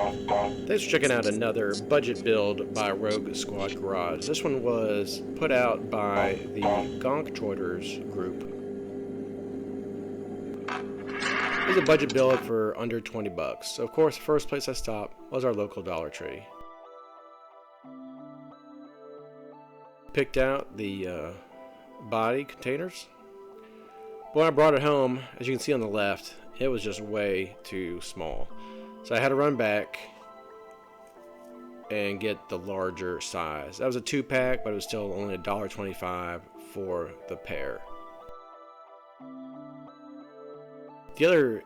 Thanks for checking out another budget build by Rogue Squad Garage. This one was put out by the Gonk group. It was a budget build for under 20 bucks. So of course, the first place I stopped was our local Dollar Tree. Picked out the body containers. But when I brought it home, as you can see on the left, it was just way too small. So I had to run back and get the larger size. That was a 2-pack, but it was still only $1.25 for the pair. The other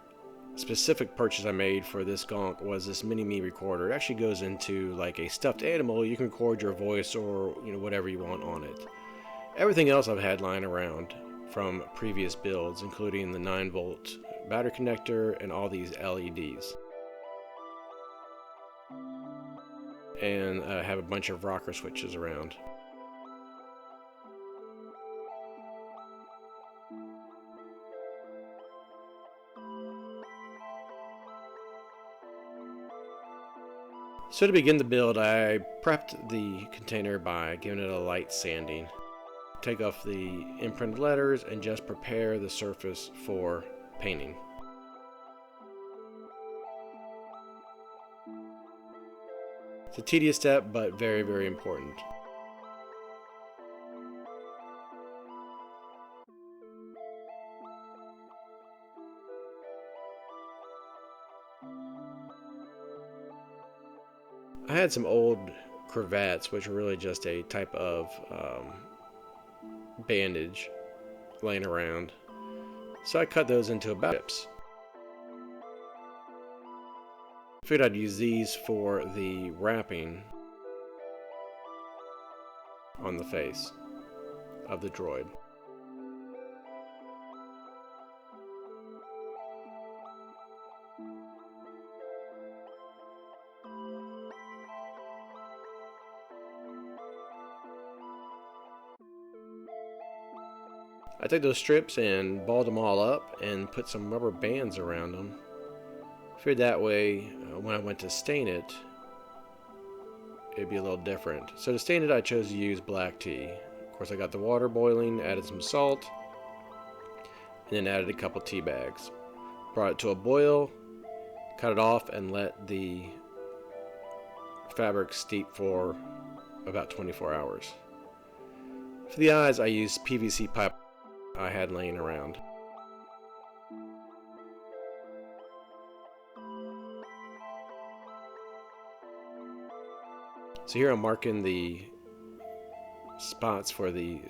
specific purchase I made for this Gonk was this mini-me recorder. It actually goes into like a stuffed animal. You can record your voice or whatever you want on it. Everything else I've had lying around from previous builds, including the 9-volt battery connector and all these LEDs. And I have a bunch of rocker switches around. So to begin the build, I prepped the container by giving it a light sanding. Take off the imprinted letters and just prepare the surface for painting. It's a tedious step, but very, very important. I had some old cravats, which are really just a type of bandage laying around. So I cut those into about strips. I figured I'd use these for the wrapping on the face of the droid. I took those strips and balled them all up and put some rubber bands around them. Figured that way, when I went to stain it, it'd be a little different. So to stain it, I chose to use black tea. Of course, I got the water boiling, added some salt, and then added a couple tea bags. Brought it to a boil, cut it off, and let the fabric steep for about 24 hours. For the eyes, I used PVC pipe I had laying around. So here I'm marking the spots for the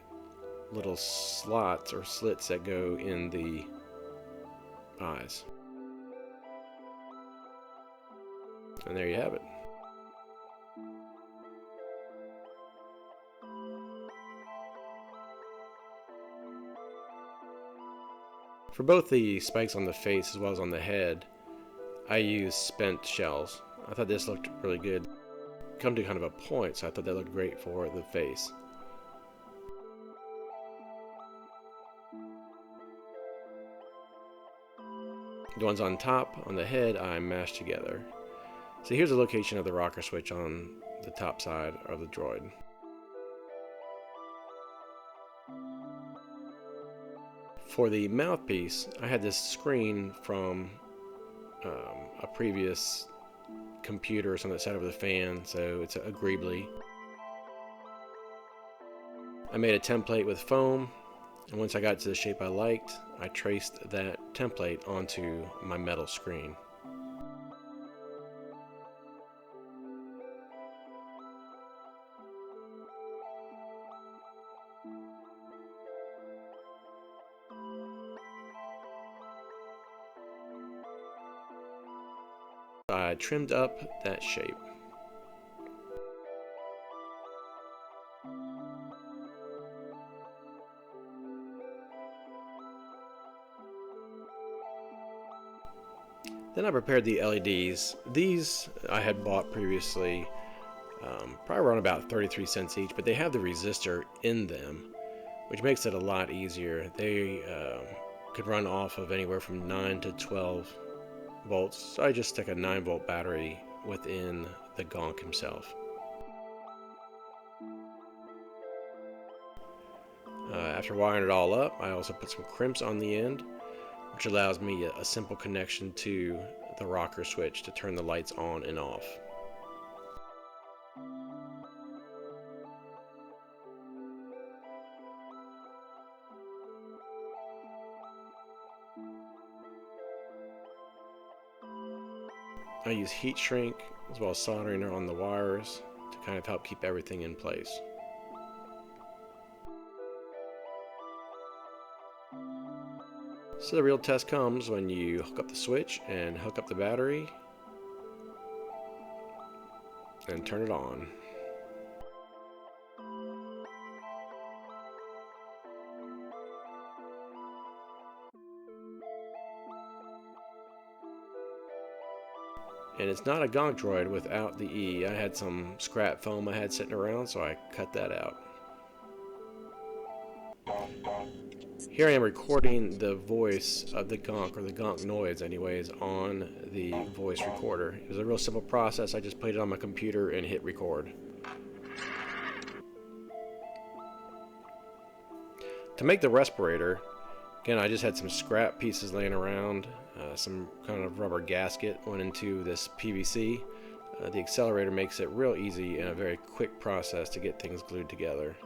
little slots or slits that go in the eyes. And there you have it. For both the spikes on the face as well as on the head, I used spent shells. I thought this looked really good. Come to kind of a point, so I thought that looked great for the face. The ones on top, on the head, I mashed together. So here's the location of the rocker switch on the top side of the droid. For the mouthpiece, I had this screen from a previous computer or something that sat over the fan, so it's a greebly. I made a template with foam, and once I got to the shape I liked, I traced that template onto my metal screen. I trimmed up that shape. Then I prepared the LEDs. These I had bought previously, probably around about 33 cents each, but they have the resistor in them, which makes it a lot easier. They could run off of anywhere from 9 to 12 volts. So I just stick a 9-volt battery within the Gonk himself. After wiring it all up, I also put some crimps on the end, which allows me a simple connection to the rocker switch to turn the lights on and off. I use heat shrink as well as soldering on the wires to kind of help keep everything in place. So the real test comes when you hook up the switch and hook up the battery and turn it on. And it's not a Gonk droid without the E. I had some scrap foam I had sitting around, so I cut that out. Here I am recording the voice of the Gonk, or the Gonk noise anyways, on the voice recorder. It was a real simple process. I just played it on my computer and hit record. To make the respirator, again, I just had some scrap pieces laying around. Some kind of rubber gasket went into this PVC. The accelerator makes it real easy and a very quick process to get things glued together.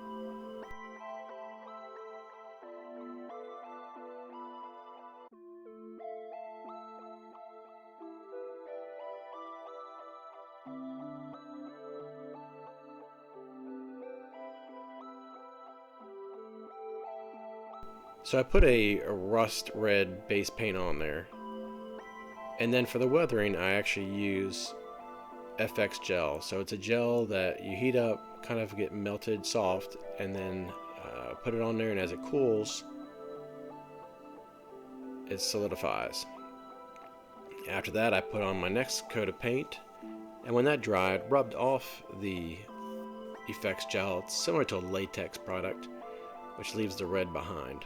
So I put a rust red base paint on there. And then for the weathering, I actually use FX gel. So it's a gel that you heat up, kind of get melted soft, and then put it on there, and as it cools, it solidifies. After that, I put on my next coat of paint, and when that dried, rubbed off the effects gel. It's similar to a latex product, which leaves the red behind.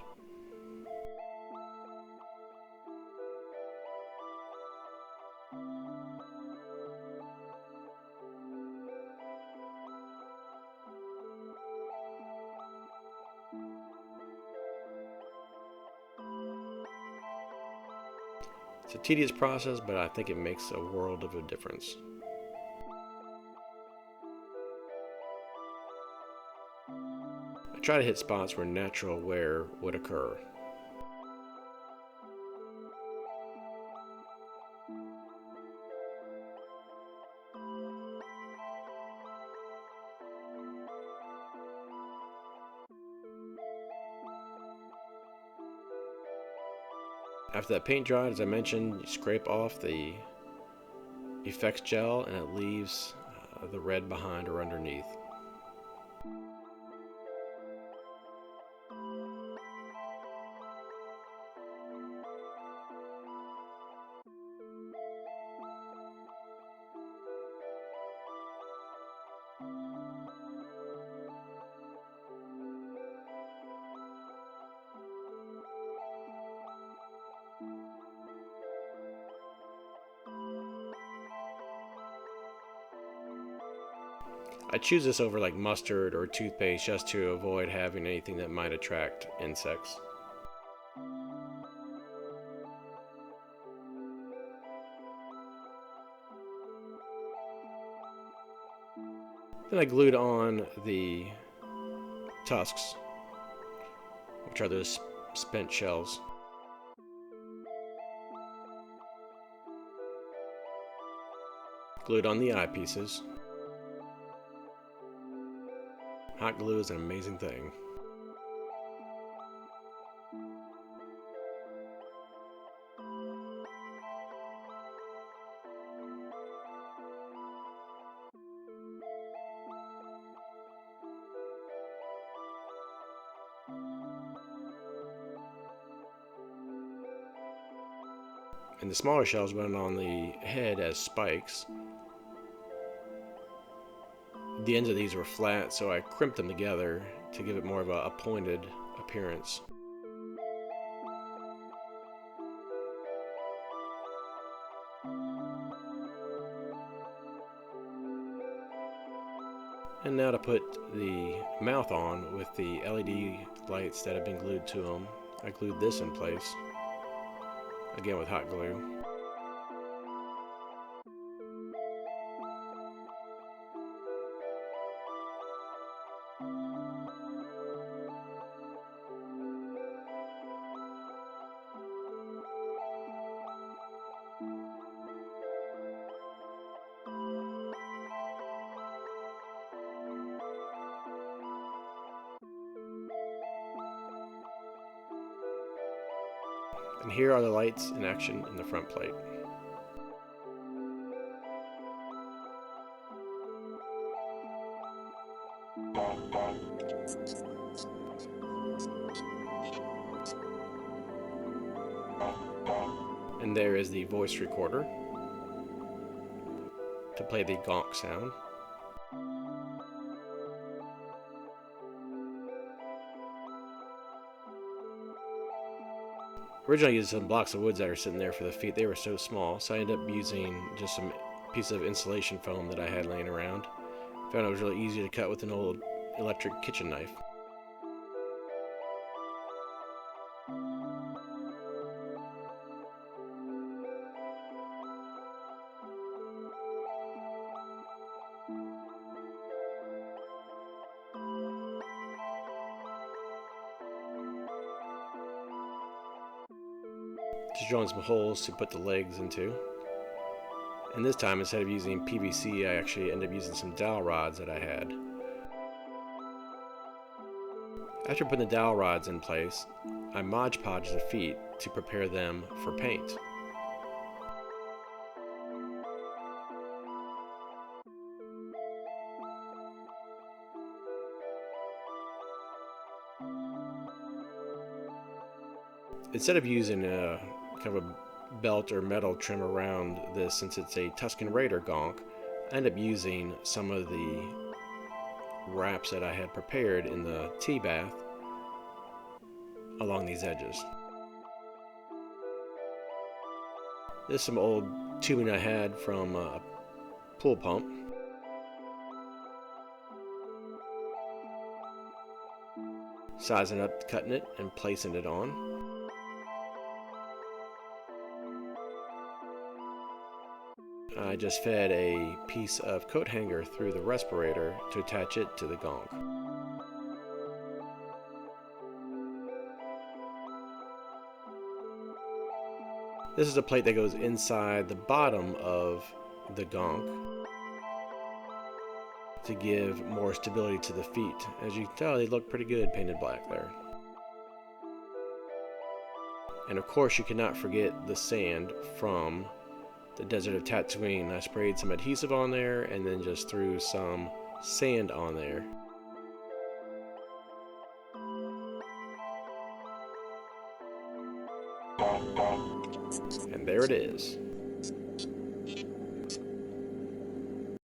It's a tedious process, but I think it makes a world of a difference. I try to hit spots where natural wear would occur. After that paint dried, as I mentioned, you scrape off the effects gel and it leaves the red behind or underneath. I choose this over like mustard or toothpaste just to avoid having anything that might attract insects. Then I glued on the tusks, which are those spent shells. Glued on the eyepieces. Hot glue is an amazing thing. And the smaller shells went on the head as spikes. The ends of these were flat, so I crimped them together to give it more of a pointed appearance. And now to put the mouth on with the LED lights that have been glued to them. I glued this in place, again with hot glue. And here are the lights in action in the front plate. And there is the voice recorder to play the gonk sound. Originally I used some blocks of wood that are sitting there for the feet. They were so small, so I ended up using just some piece of insulation foam that I had laying around. Found it was really easy to cut with an old electric kitchen knife. Just drawing some holes to put the legs into. And this time, instead of using PVC, I actually ended up using some dowel rods that I had. After putting the dowel rods in place, I Mod Podged the feet to prepare them for paint. Instead of using a kind of a belt or metal trim around this, since it's a Tusken Raider gonk, I ended up using some of the wraps that I had prepared in the tea bath along these edges. This is some old tubing I had from a pool pump. Sizing up, cutting it, and placing it on. I just fed a piece of coat hanger through the respirator to attach it to the gonk. This is a plate that goes inside the bottom of the gonk to give more stability to the feet. As you can tell, they look pretty good painted black there. And of course, you cannot forget the sand from the desert of Tatooine. I sprayed some adhesive on there and then just threw some sand on there. And there it is.